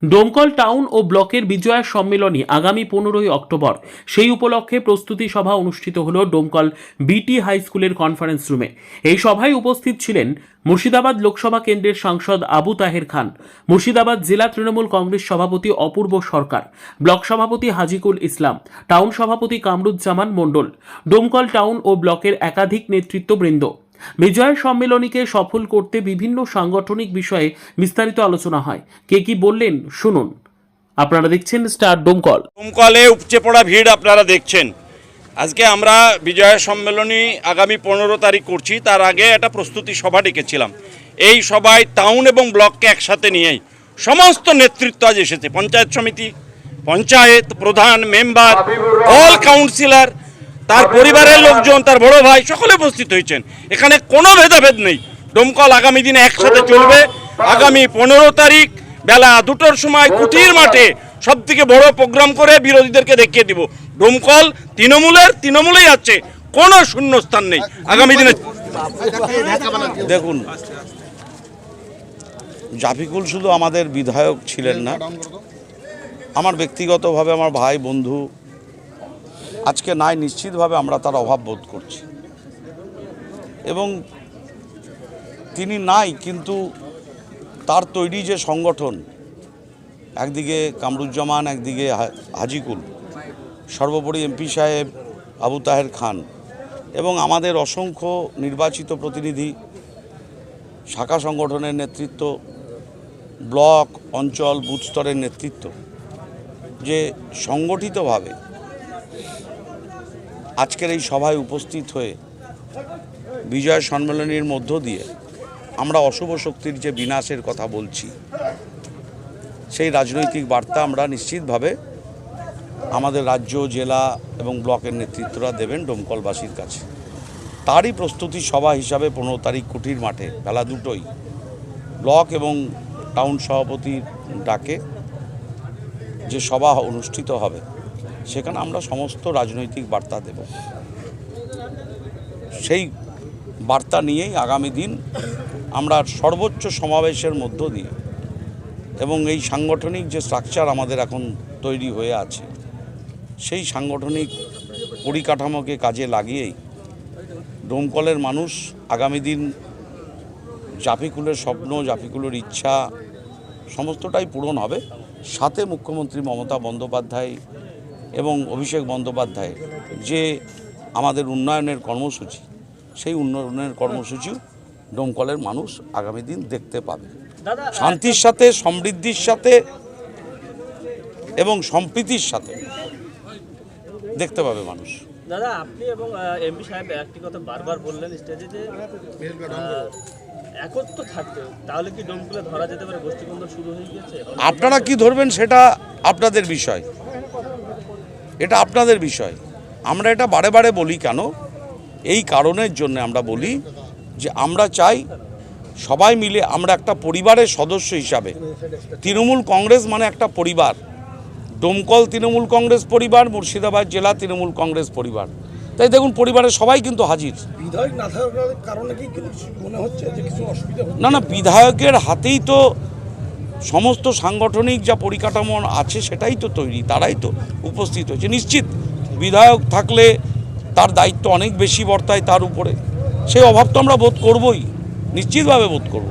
Domkal town ও ব্লকের বিজয়া সম্মেলনী আগামী 15ই October. সেই উপলক্ষে প্রস্তুতি সভা অনুষ্ঠিত হল ডোমকল বিটি হাই স্কুলের কনফারেন্স রুমে। এই সভায় উপস্থিত ছিলেন মুর্শিদাবাদ লোকসভা কেন্দ্রের সাংসদ আবু তাহের খান, মুর্শিদাবাদ জেলা তৃণমূল কংগ্রেস সভাপতি অপূর্ব সরকার, ব্লক সভাপতি হাজিকুল ইসলাম, টাউন সভাপতি কামরুজ্জামান মণ্ডল, ডোমকল টাউন ও ব্লকের একাধিক নেতৃত্ববৃন্দ। বিজয় সম্মেলনীকে সফল করতে বিভিন্ন সাংগঠনিক বিষয়ে বিস্তারিত আলোচনা হয়। কে কি বললেন শুনুন। আপনারা দেখছেন স্টার ডোমকল। ডোমকলে উপচে পড়া ভিড় আপনারা দেখছেন। আজকে আমরা বিজয় সম্মেলনী আগামী 15 তারিখ করছি, তার আগে একটা প্রস্তুতি সভা ডেকেছিলাম। এই সভায় টাউন এবং ব্লককে একসাথে নিয়েই সমস্ত নেতৃত্ব আজ এসেছে। পঞ্চায়েত সমিতি, পঞ্চায়েত প্রধান, মেম্বার, অল কাউন্সিলর, তার পরিবারের লোকজন, তার বড় ভাই সকলে উপস্থিত হয়েছেন। এখানে কোনো ভেদাভেদ নেই। ডোমকল আগামী দিনে একসাথে চলবে। আগামী 15 তারিখ বেলা 2টার সময় কুটির মাঠে সবথেকে বড় প্রোগ্রাম করে বিরোধীদেরকে দেখিয়ে দিব ডোমকল তৃণমূলেই আছে, কোনো শূন্যস্থান নেই আগামী দিনে। দেখুন, জাফিকুল শুধু আমাদের বিধায়ক ছিলেন না, আমার ব্যক্তিগতভাবে আমার ভাই বন্ধু। আজকে নাই, নিশ্চিতভাবে আমরা তার অভাব বোধ করছি এবং তিনি নাই, কিন্তু তার তৈরি যে সংগঠন, একদিকে কামরুজ্জামান, একদিকে হাজিকুল, সর্বোপরি এমপি সাহেব আবু তাহের খান এবং আমাদের অসংখ্য নির্বাচিত প্রতিনিধি, শাখা সংগঠনের নেতৃত্ব, ব্লক, অঞ্চল, বুথ স্তরের নেতৃত্ব, যে সংগঠিতভাবে আজকের এই সভায় উপস্থিত হয়ে বিজয় সম্মেলনীর মধ্য দিয়ে আমরা অশুভ শক্তির যে বিনাশের কথা বলছি, সেই রাজনৈতিক বার্তা আমরা নিশ্চিতভাবে আমাদের রাজ্য, জেলা এবং ব্লকের নেতৃত্বরা দেবেন ডোমকলবাসীর কাছে। তারই প্রস্তুতি সভা হিসাবে 15 তারিখ কুটির মাঠে বেলা 2টোয় ব্লক এবং টাউন সভাপতির ডাকে যে সভা অনুষ্ঠিত হবে, সেখানে আমরা সমস্ত রাজনৈতিক বার্তা দেব। সেই বার্তা নিয়েই আগামী দিন আমরা সর্বোচ্চ সমাবেশের মধ্য দিয়ে এবং এই সাংগঠনিক যে স্ট্রাকচার আমাদের এখন তৈরি হয়ে আছে, সেই সাংগঠনিক পরিকাঠামোকে কাজে লাগিয়েই ডোমকলের মানুষ আগামী দিন জাফিকুলের স্বপ্ন, জাফিকুলের ইচ্ছা সমস্তটাই পূরণ হবে। সাথে মুখ্যমন্ত্রী মমতা বন্দ্যোপাধ্যায় এবং অভিষেক বন্দ্যোপাধ্যায় যে আমাদের উন্নয়নের কর্মসূচি, সেই উন্নয়নের কর্মসূচিও ডোমকলের মানুষ আগামী দিন দেখতে পাবে। শান্তির সাথে, সমৃদ্ধির সাথে এবং সম্প্রীতির সাথে দেখতে পাবে মানুষ। দাদা, আপনি এবং এমপি সাহেব একটি কথা বারবার বললেন স্টেজে যে একত্র থাকতে, তাহলে কি ডোমকলে ধরা যেতে পারে গোষ্ঠীদ্বন্দ্ব শুরু হয়ে গেছে? আপনারা কি ধরবেন সেটা আপনাদের বিষয়, এটা আপনাদের বিষয়। আমরা এটা বারে বারে বলি কেন? এই কারণের জন্য আমরা বলি যে আমরা চাই সবাই মিলে আমরা একটা পরিবারের সদস্য হিসাবে, তৃণমূল কংগ্রেস মানে একটা পরিবার, ডোমকল তৃণমূল কংগ্রেস পরিবার, মুর্শিদাবাদ জেলা তৃণমূল কংগ্রেস পরিবার। তাই দেখুন, পরিবারের সবাই কিন্তু হাজির। না না, বিধায়কের হাতেই তো সমস্ত সাংগঠনিক যা পরিকাঠামো আছে সেটাই তো তৈরি, তারাই তো উপস্থিত হয়েছে। নিশ্চিত বিধায়ক থাকলে তার দায়িত্ব অনেক বেশি বর্তায় তার উপরে, সেই অভাব তো আমরা বোধ করবই, নিশ্চিতভাবে বোধ করব।